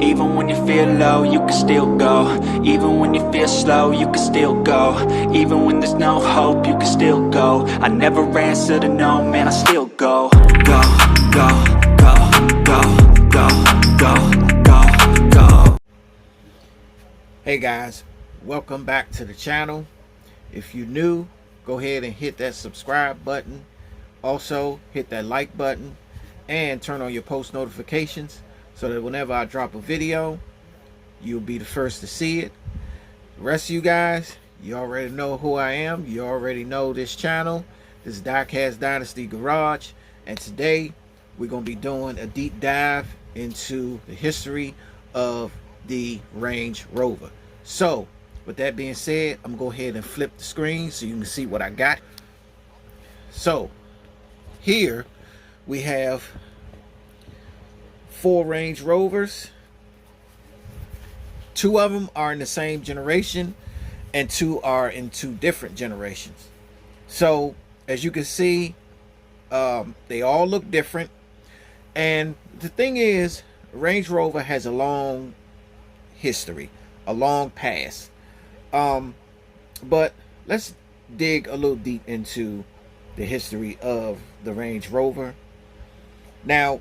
Even when you feel low, you can still go. Even when you feel slow, you can still go. Even when there's no hope, you can still go. I never answer to no, man, I still go. Go, go, go, go, go, go, go, go. Hey guys, welcome back to the channel. If you're new, go ahead and hit that subscribe button. Also hit that like button and turn on your post notifications so that whenever I drop a video, you'll be the first to see it. The rest of you guys, you already know who I am. You already know this channel. This is Diecast Dynasty Garage, and today we're going to be doing a deep dive into the history of the Range Rover. So with that being said, I'm going to go ahead and flip the screen so you can see what I got. So here we have 4 Range Rovers. 2 of them are in the same generation and 2 are in 2 different generations. So as you can see, they all look different. And the thing is, Range Rover has a long history, a long past. But let's dig a little deep into the history of the Range Rover. Now,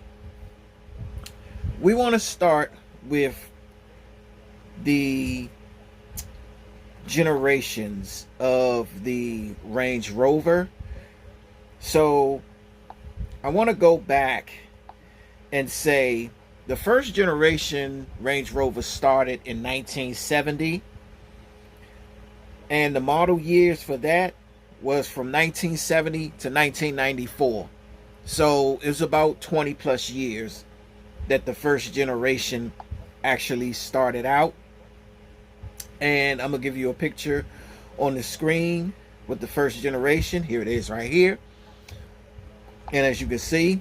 we want to start with the generations of the Range Rover. So I want to go back and say the first generation Range Rover started in 1970, and the model years for that was from 1970 to 1994. So it was about 20 plus years that the first generation actually started out. And I'm gonna give you a picture on the screen with the first generation. Here it is right here. And as you can see,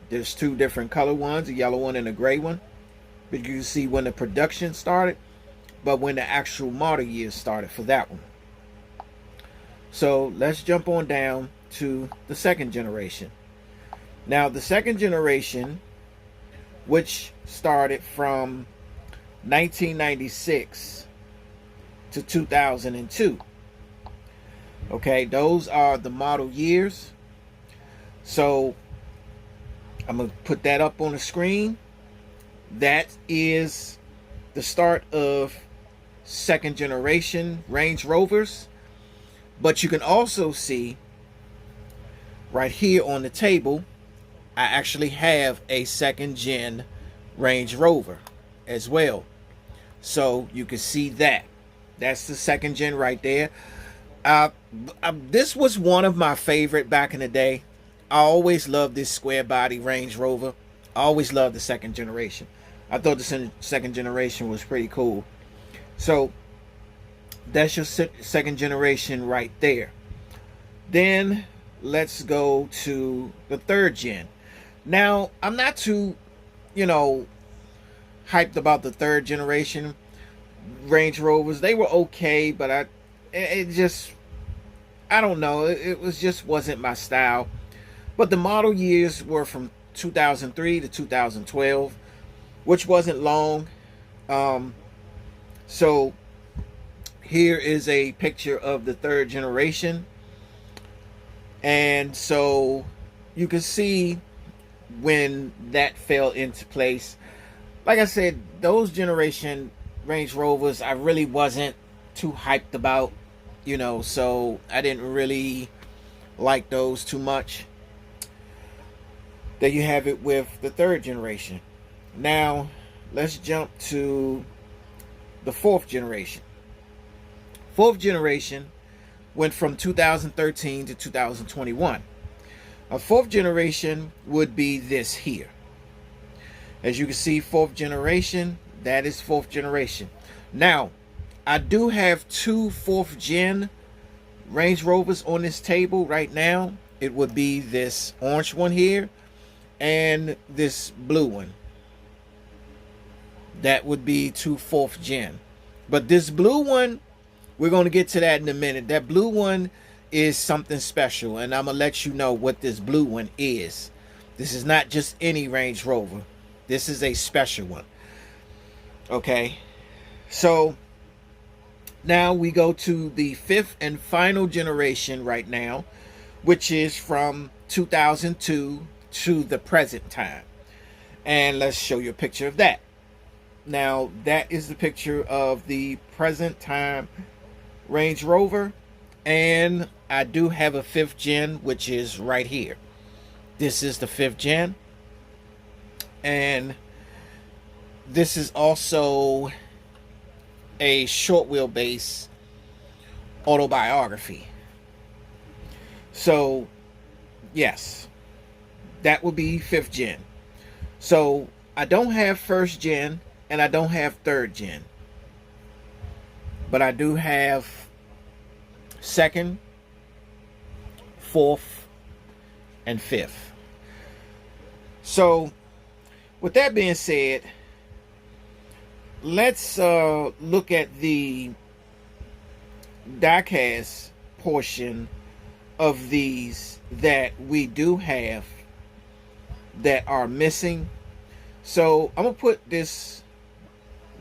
there's 2 different color ones, a yellow one and a gray one. But you can see when the production started, but when the actual model year started for that one. So let's jump on down to the second generation. Now the second generation, which started from 1996 to 2002. Okay, those are the model years. So I'm going to put that up on the screen. That is the start of second generation Range Rovers. But you can also see right here on the table, I actually have a second gen Range Rover as well. So you can see that. That's the second gen right there. This was one of my favorite back in the day. I always loved this square body Range Rover. I always loved the second generation. I thought the second generation was pretty cool. So that's your second generation right there. Then let's go to the third gen. Now, I'm not too, hyped about the third generation Range Rovers. They were okay, but I don't know. It wasn't my style. But the model years were from 2003 to 2012, which wasn't long. So here is a picture of the third generation. And so you can see when that fell into place. Like I said, those generation Range Rovers, I really wasn't too hyped about, so I didn't really like those too much. There you have it with the third generation. Now, let's jump to the fourth generation. Fourth generation went from 2013 to 2021. A fourth generation would be this here. As you can see, fourth generation, that is fourth generation. Now, I do have 2 fourth gen Range Rovers on this table right now. It would be this orange one here and this blue one. That would be 2 fourth gen. But this blue one, we're going to get to that in a minute. That blue one is something special, and I'm going to let you know what this blue one is. This is not just any Range Rover. This is a special one. Okay, so now we go to the fifth and final generation right now, which is from 2002 to the present time. And let's show you a picture of that. Now, that is the picture of the present time Range Rover. And I do have a fifth gen, which is right here. This is the fifth gen. And this is also a short wheelbase autobiography. So, yes, that would be fifth gen. So, I don't have first gen and I don't have third gen. But I do have second, fourth, and fifth. So, with that being said, let's look at the diecast portion of these that we do have that are missing. So I'm gonna put this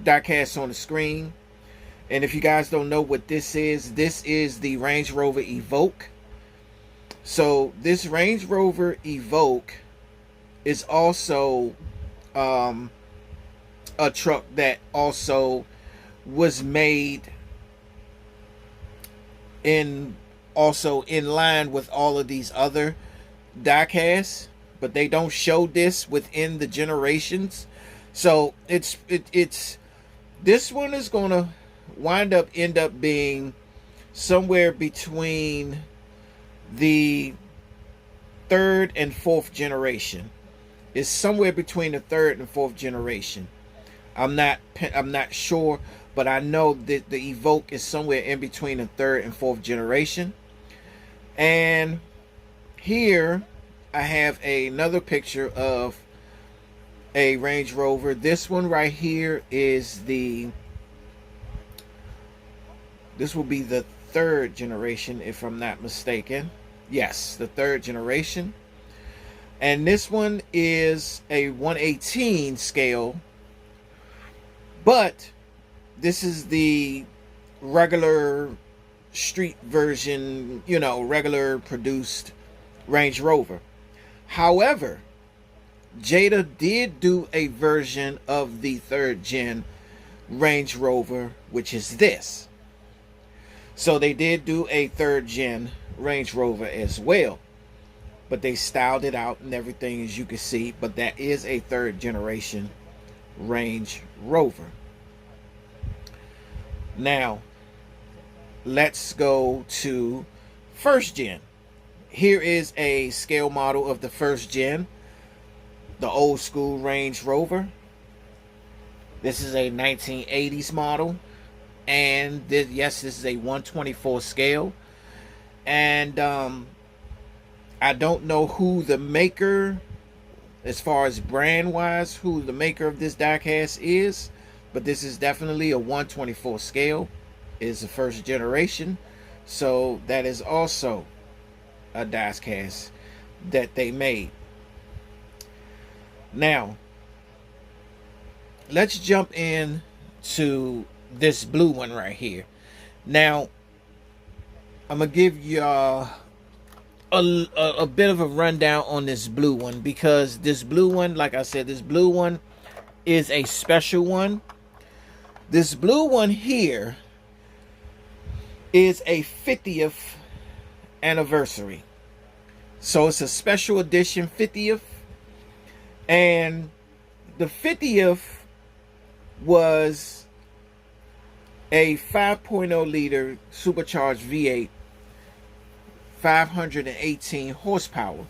diecast on the screen, and if you guys don't know what this is the Range Rover Evoque. So this Range Rover Evoque is also a truck that also was made in line with all of these other diecasts, but they don't show this within the generations. So it's this one is gonna end up being somewhere between the third and fourth generation. It's somewhere between the third and fourth generation. I'm not sure, but I know that the Evoque is somewhere in between the third and fourth generation. And here I have another picture of a Range Rover. This one right here is this will be the third generation, if I'm not mistaken. Yes, the third generation. And this one is a 1/18 scale, but this is the regular street version, regular produced Range Rover. However, Jada did do a version of the third gen Range Rover, which is this. So they did do a third gen Range Rover as well, but they styled it out and everything, as you can see. But that is a third generation Range Rover. Now let's go to first gen. Here is a scale model of the first gen, the old school Range Rover. This is a 1980s model, and yes, this is a 1/24 scale. And I don't know who the maker, as far as brand wise, who the maker of this diecast is, but this is definitely a 1/24 scale. It is the first generation, so that is also a diecast that they made. Now let's jump in to this blue one right here. Now I'm gonna give y'all a bit of a rundown on this blue one, because this blue one, like I said, this blue one is a special one. This blue one here is a 50th anniversary, so it's a special edition 50th. And the 50th was a 5.0 liter supercharged V8, 518 horsepower.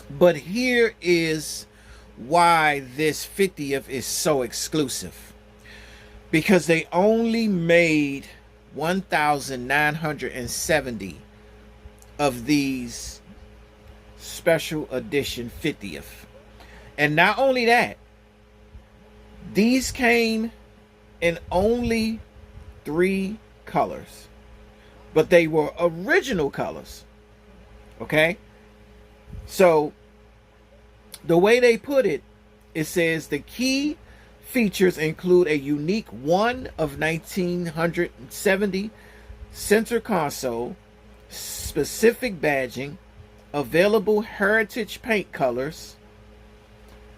But here is why this 50th is so exclusive, because they only made 1,970 of these special edition 50th. And not only that, these came in only 3 colors, but they were original colors. Okay, so the way they put it, it says the key features include a unique one of 1970 center console, specific badging, available heritage paint colors,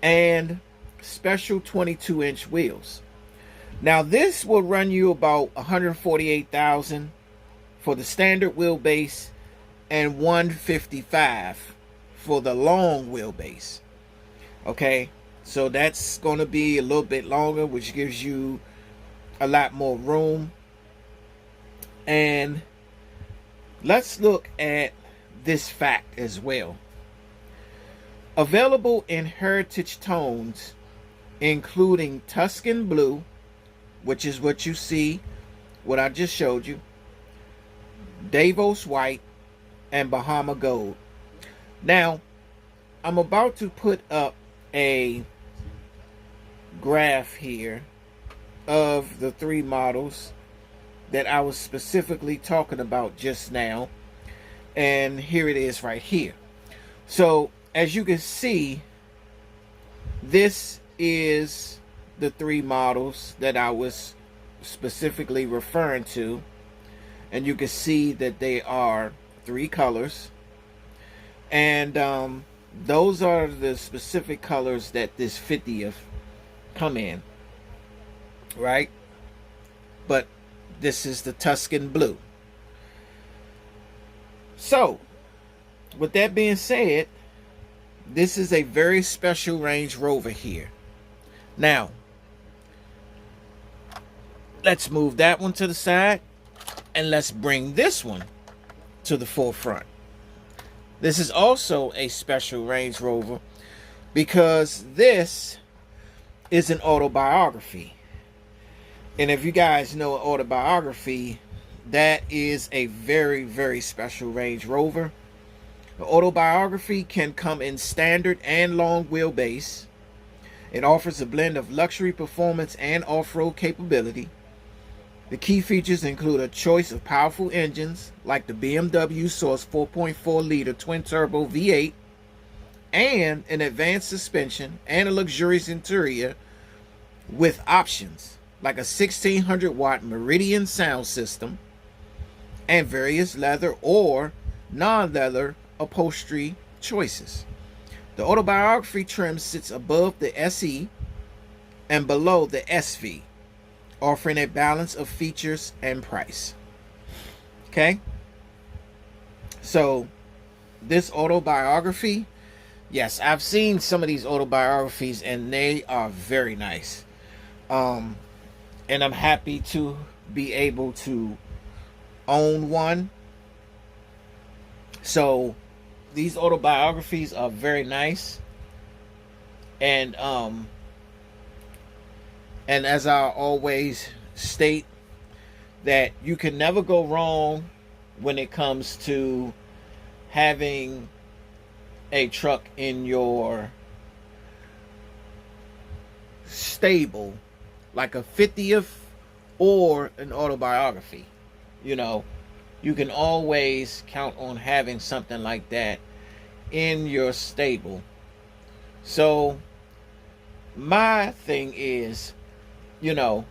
and special 22-inch wheels. Now this will run you about $148,000 for the standard wheelbase and $155,000 for the long wheelbase. Okay, so that's going to be a little bit longer, which gives you a lot more room. And let's look at this fact as well. Available in heritage tones, including Tuscan blue, which is what you see, what I just showed you, Davos white, and Bahama gold. Now, I'm about to put up a graph here of the three models that I was specifically talking about just now. And here it is right here. So, as you can see, this is the three models that I was specifically referring to. And you can see that they are three colors. And those are the specific colors that this 50th come in. Right? But this is the Tuscan blue. So, with that being said, this is a very special Range Rover here. Now, let's move that one to the side and let's bring this one to the forefront. This is also a special Range Rover because this is an autobiography. And if you guys know autobiography, that is a very, very special Range Rover. The autobiography can come in standard and long wheelbase. It offers a blend of luxury performance and off-road capability. The key features include a choice of powerful engines like the BMW Source 4.4-liter twin-turbo V8 and an advanced suspension and a luxurious interior with options like a 1600-watt Meridian sound system and various leather or non-leather upholstery choices. The autobiography trim sits above the SE and below the SV, offering a balance of features and price. Okay? So, this autobiography, yes, I've seen some of these autobiographies and they are very nice. And I'm happy to be able to own one. So, these autobiographies are very nice. And as I always state, that you can never go wrong when it comes to having a truck in your stable, like a 50th or an autobiography. You know, you can always count on having something like that in your stable. So my thing is, you know,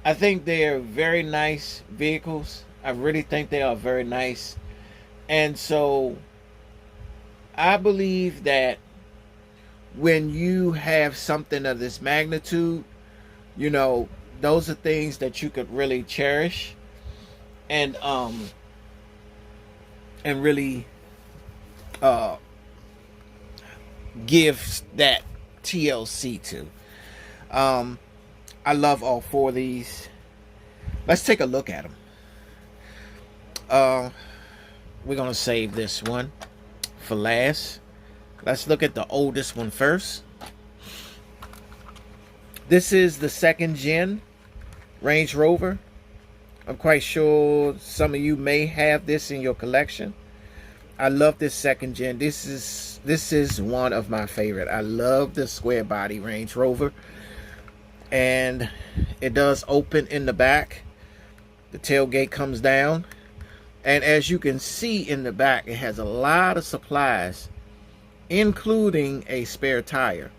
I think they're very nice vehicles. I really think they are very nice. And so I believe that when you have something of this magnitude, you know, those are things that you could really cherish and really give that TLC to. I love all four of these. Let's take a look at them. We're gonna save this one for last. Let's look at the oldest one first. This is the second gen Range Rover. I'm quite sure some of you may have this in your collection. I love this second gen. This is one of my favorite. I love the square body Range Rover. And it does open in the back. The tailgate comes down. And as you can see in the back, it has a lot of supplies, including a spare tire.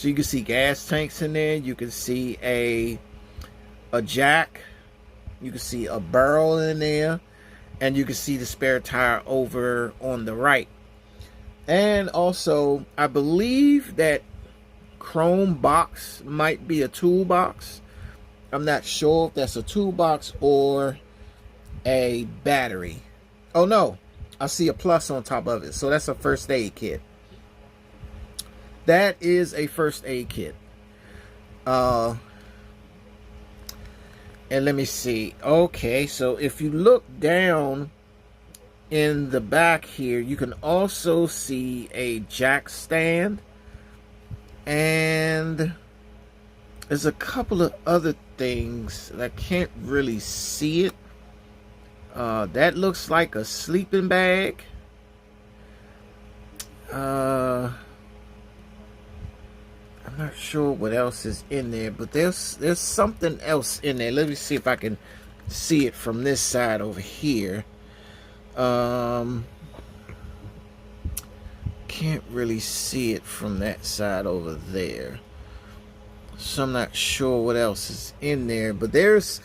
So you can see gas tanks in there. You can see a jack. You can see a barrel in there. And you can see the spare tire over on the right. And also, I believe that chrome box might be a toolbox. I'm not sure if that's a toolbox or a battery. Oh no, I see a plus on top of it. So that's a first aid kit. That is a first aid kit. And let me see. Okay, so if you look down in the back here, you can also see a jack stand. And there's a couple of other things that I can't really see it. That looks like a sleeping bag. I'm not sure what else is in there, but there's something else in there. Let me see if I can see it from this side over here. Can't really see it from that side over there, so I'm not sure what else is in there, but there's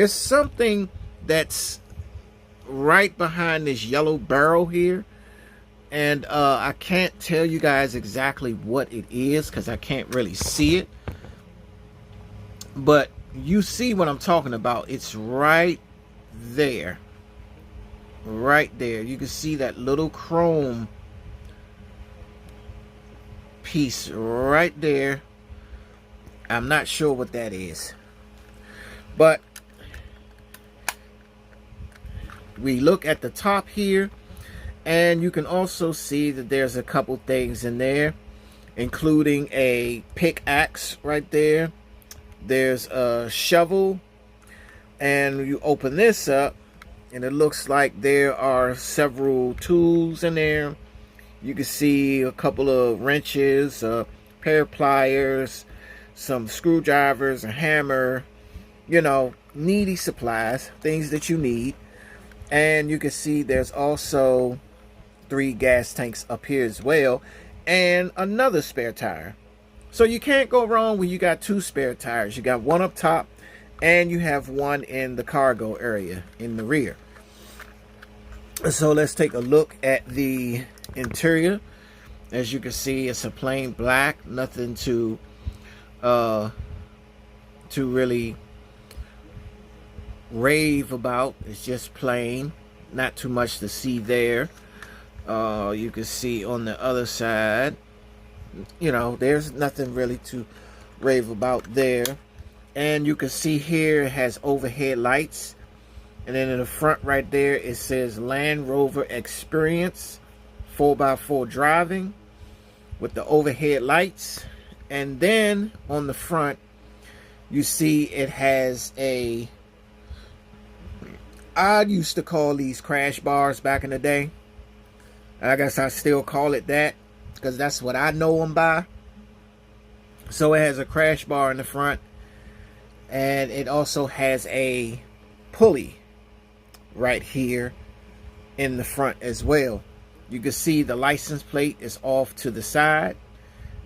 something that's right behind this yellow barrel here, and I can't tell you guys exactly what it is because I can't really see it, but you see what I'm talking about. It's right there. You can see that little chrome piece right there. I'm not sure what that is, but we look at the top here, and you can also see that there's a couple things in there, including a pickaxe right there. There's a shovel, and you open this up and it looks like there are several tools in there. You can see a couple of wrenches, a pair of pliers, some screwdrivers, a hammer, you know, needy supplies, things that you need. And you can see there's also 3 gas tanks up here as well, and another spare tire. So you can't go wrong when you got 2 spare tires. You got one up top and you have one in the cargo area in the rear. So let's take a look at the interior. As you can see, it's a plain black, nothing to really rave about. It's just plain, not too much to see there. You can see on the other side, you know, there's nothing really to rave about there. And you can see here it has overhead lights, and then in the front right there it says Land Rover Experience 4x4 driving with the overhead lights. And then on the front you see it has a, I used to call these crash bars back in the day. I guess I still call it that because that's what I know them by. So it has a crash bar in the front, and it also has a pulley right here in the front as well. You can see the license plate is off to the side.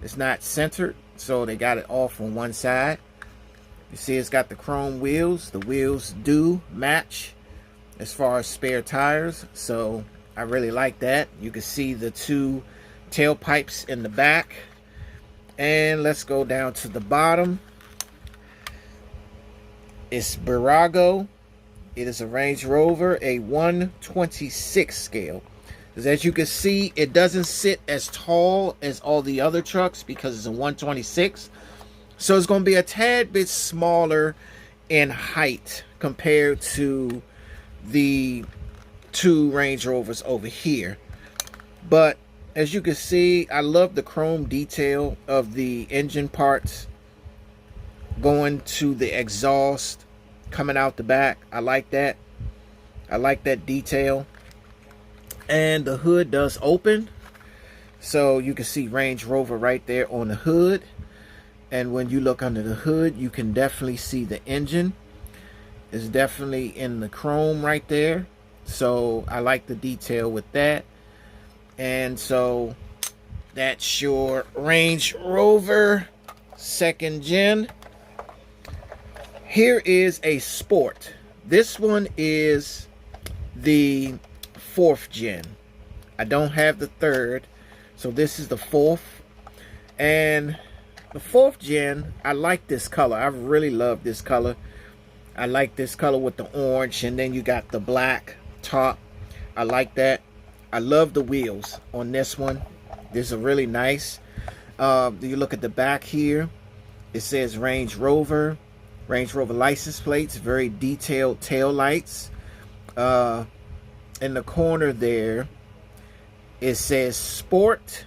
It's not centered, so they got it off on one side. You see it's got the chrome wheels. The wheels do match as far as spare tires, so I really like that. You can see the 2 tailpipes in the back. And let's go down to the bottom. It's Barago. It is a Range Rover, a 126 scale. Because as you can see, it doesn't sit as tall as all the other trucks because it's a 126. So it's going to be a tad bit smaller in height compared to the 2 Range Rovers over here. But as you can see, I love the chrome detail of the engine parts going to the exhaust coming out the back. I like that. I like that detail. And the hood does open, so you can see Range Rover right there on the hood. And when you look under the hood, you can definitely see the engine. It's definitely in the chrome right there. So I like the detail with that. And so that's your Range Rover second gen. Here is a Sport. This one is the fourth gen. I don't have the third, so this is the fourth. And the fourth gen, I like this color. I really love this color. I like this color with the orange, and then you got the black top. I like that. I love the wheels on this one. These are really nice. You look at the back here. It says Range Rover license plates. Very detailed tail lights. In the corner there, it says Sport.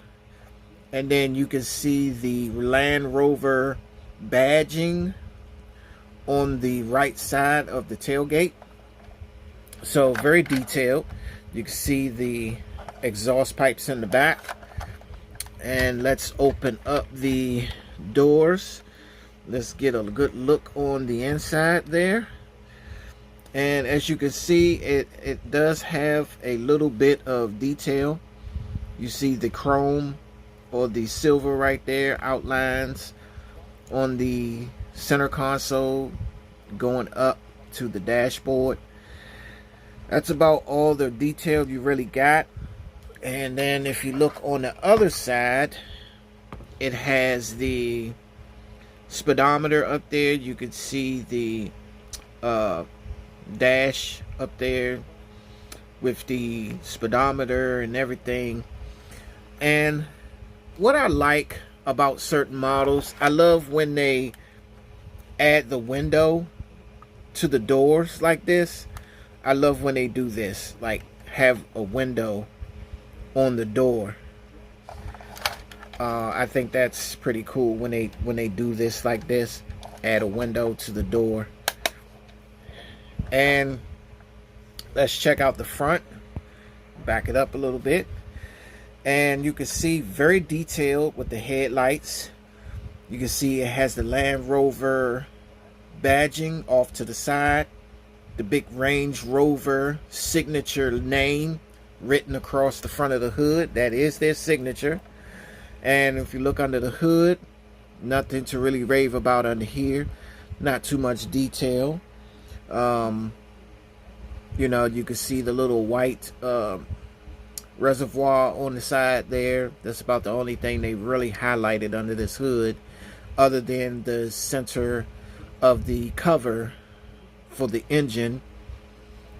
And then you can see the Land Rover badging on the right side of the tailgate. So very detailed. You can see the exhaust pipes in the back. And let's open up the doors. Let's get a good look on the inside there. And as you can see, it does have a little bit of detail. You see the chrome or the silver right there, outlines on the center console going up to the dashboard. That's about all the detail you really got. And then if you look on the other side, it has the speedometer up there. You can see the dash up there with the speedometer and everything. And what I like about certain models, I love when they add the window to the doors like this. I love when they do this, like have a window on the door. I think that's pretty cool when they do this like this, add a window to the door. And let's check out the front. Back it up a little bit. And you can see very detailed with the headlights. You can see it has the Land Rover badging off to the side. The big Range Rover signature name written across the front of the hood. That is their signature. And if you look under the hood, nothing to really rave about under here. Not too much detail. You know, you can see the little white reservoir on the side there. That's about the only thing they really highlighted under this hood, other than the center of the cover for the engine.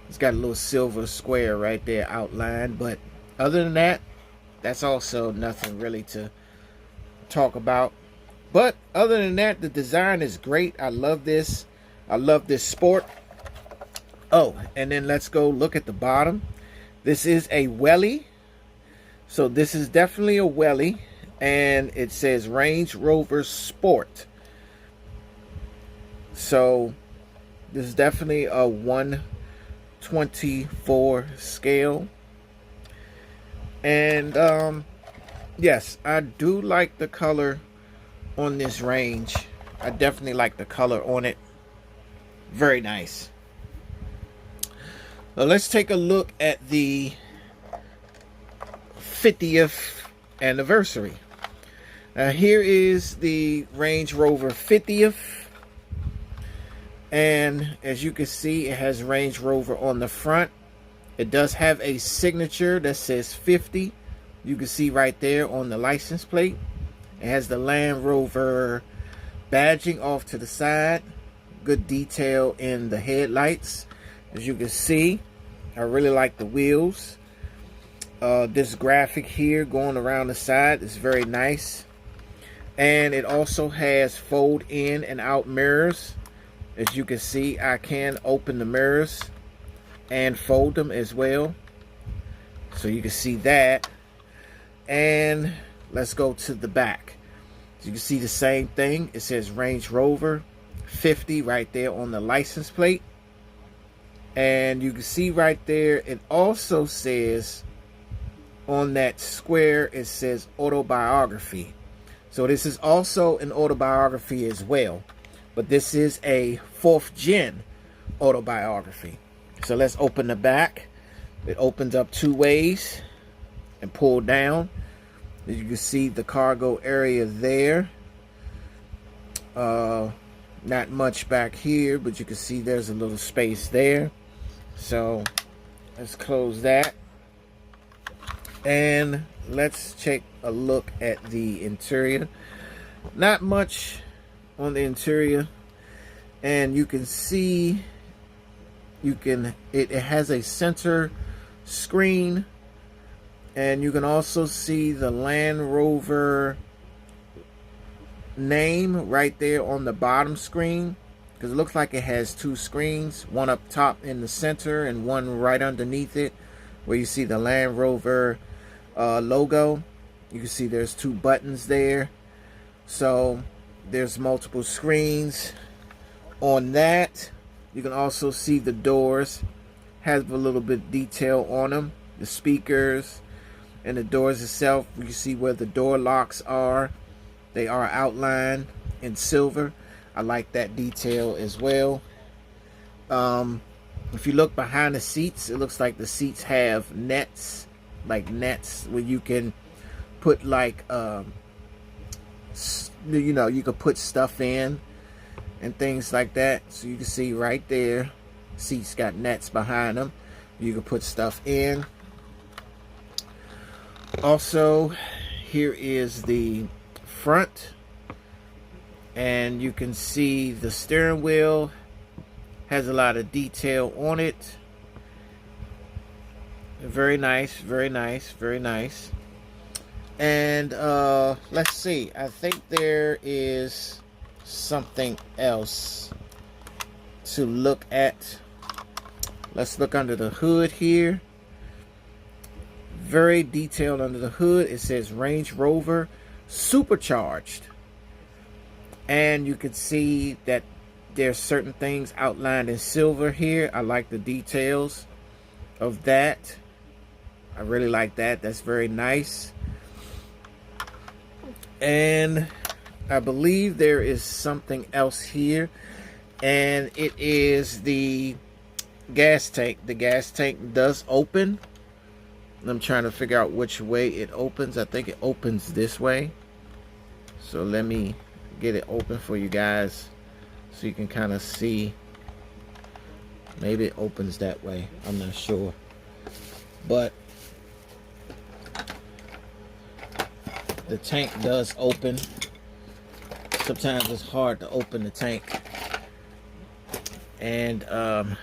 It's got a little silver square right there outlined, but other than that, that's also nothing really to talk about. But other than that, the design is great. I love this. I love this Sport. Oh, and then let's go look at the bottom. This is a welly. So this is definitely a welly. And it says Range Rover Sport. So this is definitely a 1/24 scale. And yes, I do like the color on this Range. I definitely like the color on it. Very nice. Now let's take a look at the 50th anniversary. Now here is the Range Rover 50th. And as you can see, it has Range Rover on the front. It does have a signature that says 50. You can see right there on the license plate. It has the Land Rover badging off to the side. Good detail in the headlights. As you can see, I really like the wheels. This graphic here going around the side is very nice. And it also has fold in and out mirrors. As you can see, I can open the mirrors and fold them as well. So you can see that. And let's go to the back. So you can see the same thing. It says Range Rover 50 right there on the license plate. And you can see right there, it also says on that square, it says autobiography. So this is also an autobiography as well. But this is a 4th gen autobiography. So let's open the back. It opens up 2 ways and pull down. As you can see the cargo area there. Not much back here, but you can see there's a little space there. So let's close that. And let's take a look at the interior. Not much on the interior. And you can see it has a center screen, and you can also see the Land Rover name right there on the bottom screen, because it looks like it has two screens, one up top in the center and one right underneath it where you see the Land Rover logo. You can see there's two buttons there, so there's multiple screens on that. You can also see the doors have a little bit of detail on them, the speakers and the doors itself. You can see where the door locks are. They are outlined in silver. I like that detail as well. If you look behind the seats, it looks like the seats have nets, like nets where you can put like you could put stuff in and things like that. So you can see right there, seats got nets behind them. You can put stuff in. Also, here is the front, and you can see the steering wheel has a lot of detail on it. Very nice, very nice, very nice. And let's see, I think there is something else to look at. Let's look under the hood here. Very detailed under the hood. It says Range Rover Supercharged, and you can see that there's certain things outlined in silver here. I like the details of that. I really like that. That's very nice. And I believe there is something else here, and it is the gas tank. The gas tank does open. I'm trying to figure out which way it opens. I think it opens this way. So let me get it open for you guys so you can kind of see. Maybe it opens that way. I'm not sure. But the tank does open. Sometimes it's hard to open the tank. And let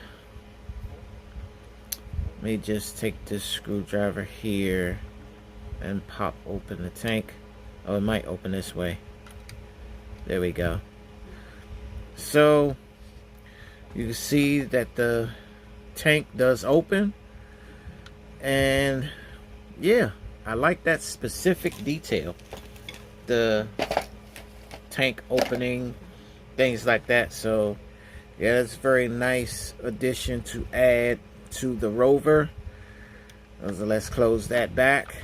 me just take this screwdriver here and pop open the tank. Oh, it might open this way. There we go. So you can see that the tank does open. And yeah, I like that specific detail. The tank opening, things like that. So yeah, that's a very nice addition to add to the Rover. So let's close that back.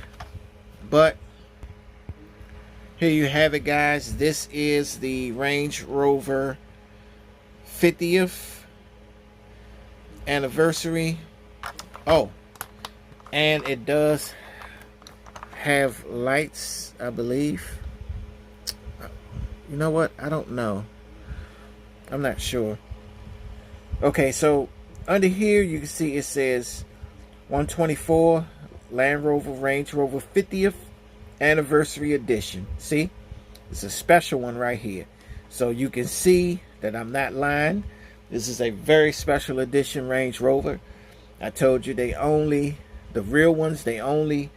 But here you have it, guys. This is the Range Rover 50th anniversary. Oh, and it does have lights, I believe. You know what? I don't know. I'm not sure. Okay, so under here you can see it says 124 Land Rover Range Rover 50th Anniversary Edition. See? It's a special one right here. So you can see that I'm not lying. This is a very special edition Range Rover. I told you the real ones, they only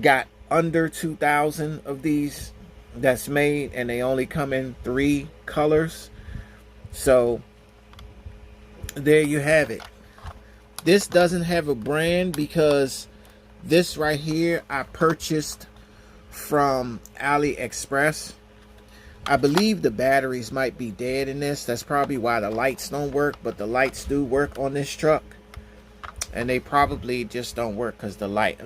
got under 2,000 of these that's made, and they only come in 3 colors. So there you have it. This doesn't have a brand because this right here I purchased from AliExpress. I believe the batteries might be dead in this. That's probably why the lights don't work, but the lights do work on this truck. And they probably just don't work because the light,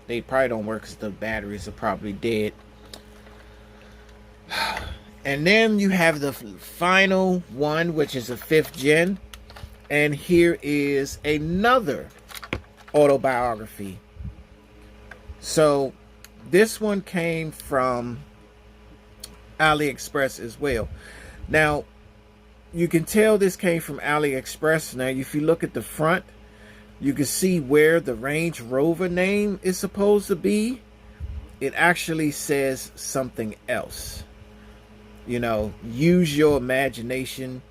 they probably don't work because the batteries are probably dead. And then you have the final one, which is a 5th gen. And here is another autobiography. So this one came from AliExpress as well. Now, you can tell this came from AliExpress. Now, if you look at the front, you can see where the Range Rover name is supposed to be. It actually says something else. You know, use your imagination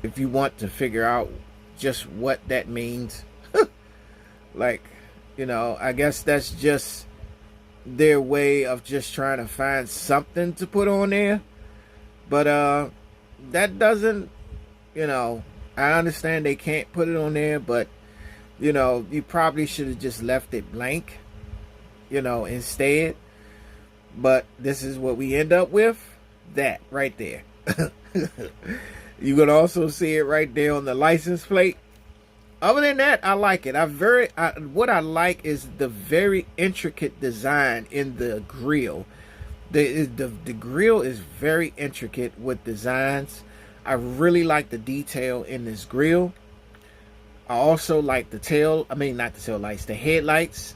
if you want to figure out just what that means. Like, you know, I guess that's just their way of just trying to find something to put on there. But that doesn't, you know, I understand they can't put it on there, but you know, you probably should have just left it blank, you know, instead. But this is what we end up with. That right there. You can also see it right there on the license plate. Other than that, I like it. What I like is the very intricate design in the grill. The grill is very intricate with designs. I really like the detail in this grill. I also like the not the tail lights, the headlights.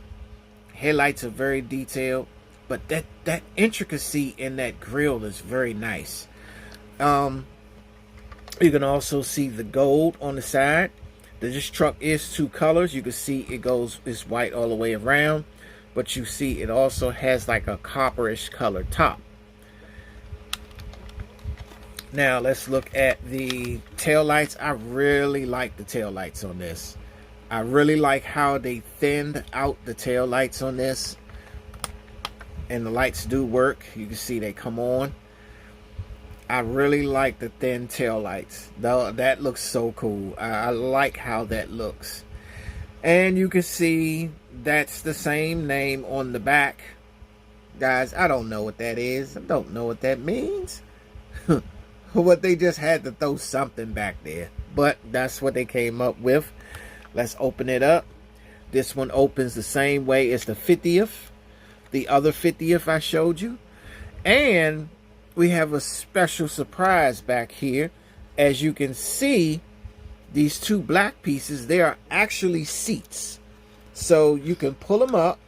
Headlights are very detailed, but that intricacy in that grill is very nice. You can also see the gold on the side. This truck is two colors. You can see it's white all the way around, but you see it also has like a copperish color top. Now let's look at the tail lights. I really like the tail lights on this. I really like how they thinned out the tail lights on this, and the lights do work. You can see they come on. I really like the thin tail lights. That looks so cool. I like how that looks. And you can see that's the same name on the back. Guys, I don't know what that is. I don't know what that means. But they just had to throw something back there. But that's what they came up with. Let's open it up. This one opens the same way as the 50th. The other 50th I showed you. And we have a special surprise back here. As you can see, these two black pieces, they are actually seats. So you can pull them up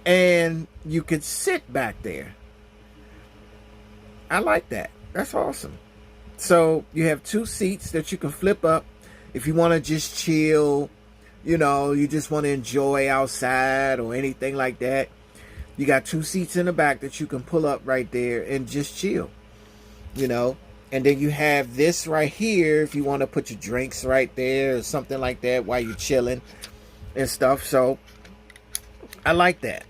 and you can sit back there. I like that. That's awesome. So you have two seats that you can flip up if you want to just chill, you know, you just want to enjoy outside or anything like that. You got two seats in the back that you can pull up right there and just chill, you know. And then you have this right here if you want to put your drinks right there or something like that while you're chilling and stuff. So I like that,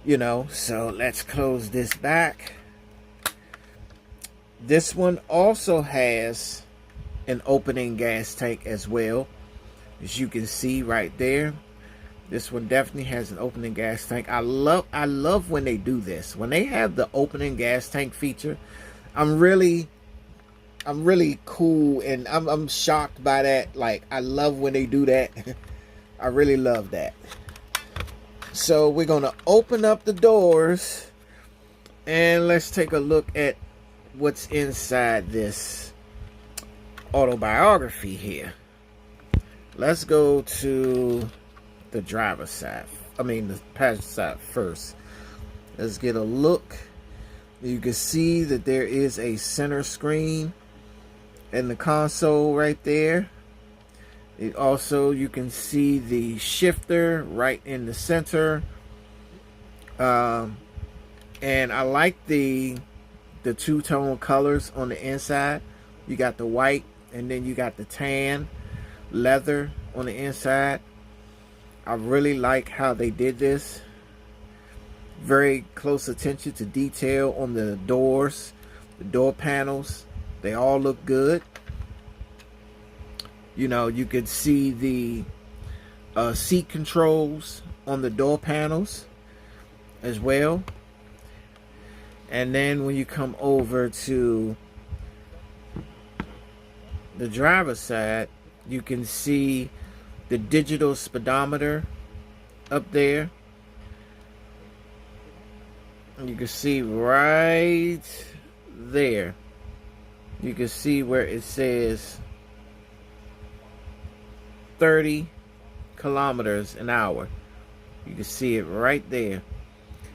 you know. So let's close this back. This one also has an opening gas tank as well, as you can see right there. This one definitely has an opening gas tank. I love when they do this. When they have the opening gas tank feature, I'm really cool, and I'm shocked by that. Like, I love when they do that. I really love that. So we're gonna open up the doors and let's take a look at what's inside this autobiography here. Let's go to the driver's side. The passenger side first. Let's get a look. You can see that there is a center screen in the console right there. It also, you can see the shifter right in the center. And I like the two-tone colors on the inside. You got the white and then you got the tan leather on the inside. I really like how they did this. Very close attention to detail on the doors, the door panels. They all look good. You know, you could see the seat controls on the door panels as well. And then when you come over to the driver's side, you can see the digital speedometer up there. You can see right there. You can see where it says 30 kilometers an hour. You can see it right there.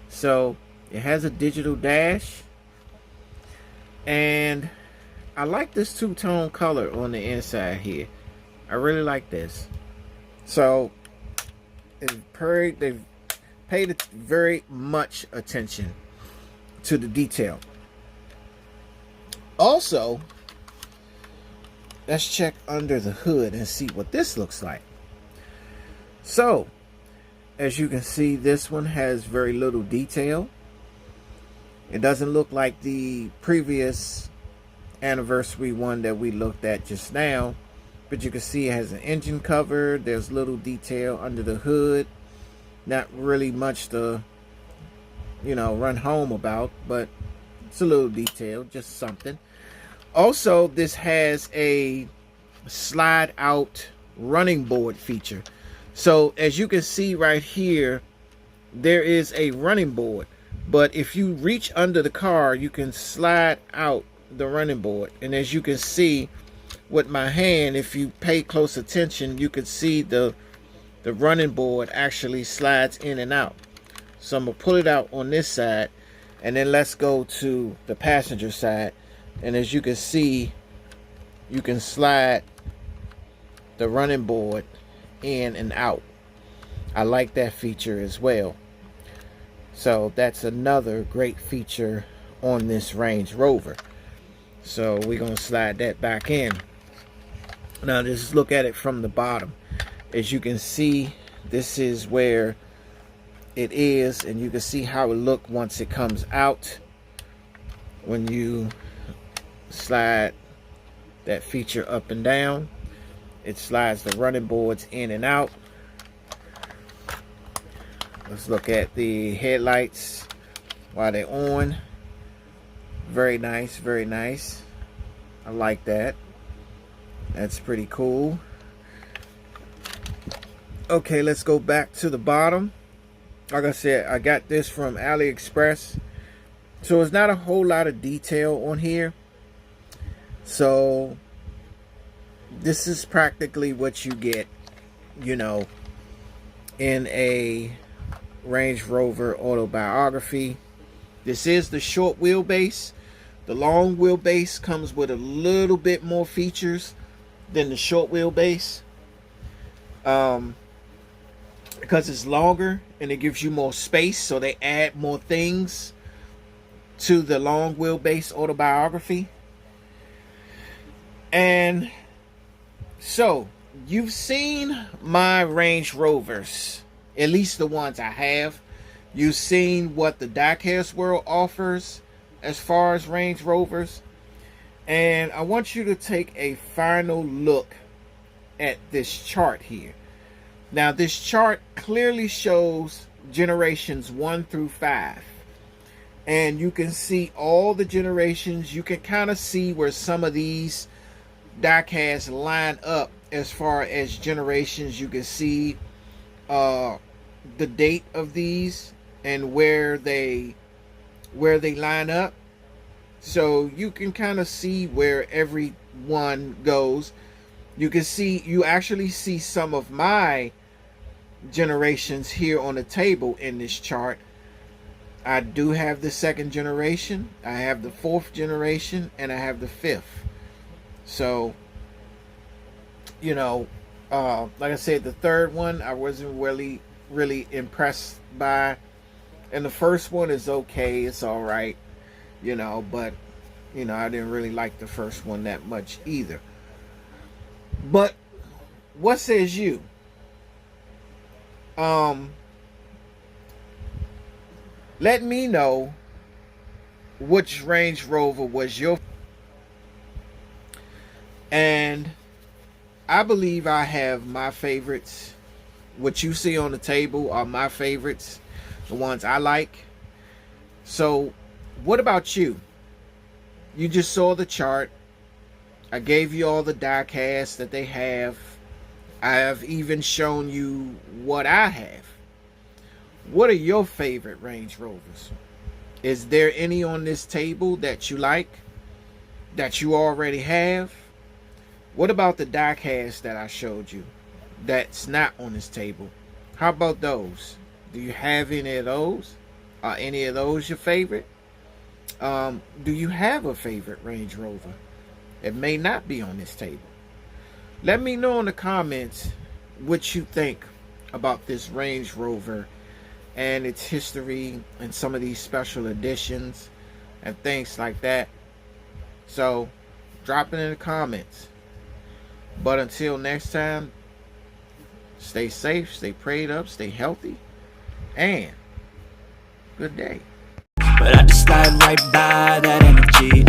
So it has a digital dash, and I like this two-tone color on the inside here. I really like this. So they've paid very much attention to the detail. Also, let's check under the hood and see what this looks like. So, as you can see, this one has very little detail. It doesn't look like the previous anniversary one that we looked at just now, but you can see it has an engine cover. There's little detail under the hood. Not really much to, run home about, but it's a little detail, just something. Also, this has a slide out running board feature. So as you can see right here, there is a running board, but if you reach under the car, you can slide out the running board. And as you can see with my hand, if you pay close attention, you can see the running board actually slides in and out. So I'm gonna pull it out on this side, and then let's go to the passenger side. And as you can see, you can slide the running board in and out. I like that feature as well. So that's another great feature on this Range Rover. So we're gonna slide that back in. Now just look at it from the bottom. As you can see, this is where it is, and you can see how it looks once it comes out. When you slide that feature up and down, it slides the running boards in and out. Let's look at the headlights while they're on. Very nice, very nice. I like that. That's pretty cool. Okay, let's go back to the bottom. Like I said, I got this from AliExpress. So it's not a whole lot of detail on here. So this is practically what you get, in a Range Rover autobiography. This is the short wheelbase. The long wheelbase comes with a little bit more features than the short wheelbase. Because it's longer and it gives you more space, so they add more things to the long wheelbase autobiography. And so you've seen my Range Rovers, at least the ones I have. You've seen what the Diecast World offers as far as Range Rovers, and I want you to take a final look at this chart here. Now this chart clearly shows generations 1 through 5, and you can see all the generations. You can kind of see where some of these diecasts line up as far as generations. You can see the date of these and where they line up, so you can kind of see where every one goes. You actually see some of my generations here on the table in this chart. I do have the 2nd generation, I have the 4th generation, and I have the 5th. So, like I said, the 3rd one I wasn't really impressed by, and the 1st one is okay, it's all right, but I didn't really like the 1st one that much either. But what says you? Let me know which Range Rover was your, and I believe I have my favorites. What you see on the table are my favorites, the ones I like. So what about you? You just saw the chart. I gave you all the diecasts that they have. I have even shown you what I have. What are your favorite Range Rovers? Is there any on this table that you like, that you already have? What about the diecast that I showed you that's not on this table? How about those? Do you have any of those? Are any of those your favorite? Do you have a favorite Range Rover? It may not be on this table. Let me know in the comments what you think about this Range Rover and its history and some of these special editions and things like that. So drop it in the comments. But until next time, stay safe, stay prayed up, stay healthy, and good day. But I just slide right by that energy.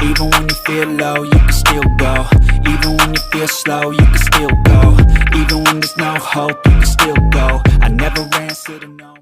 Even when you feel low, you can still go. Even when you feel slow, you can still go. Even when there's no hope, you can still go. I never answer to no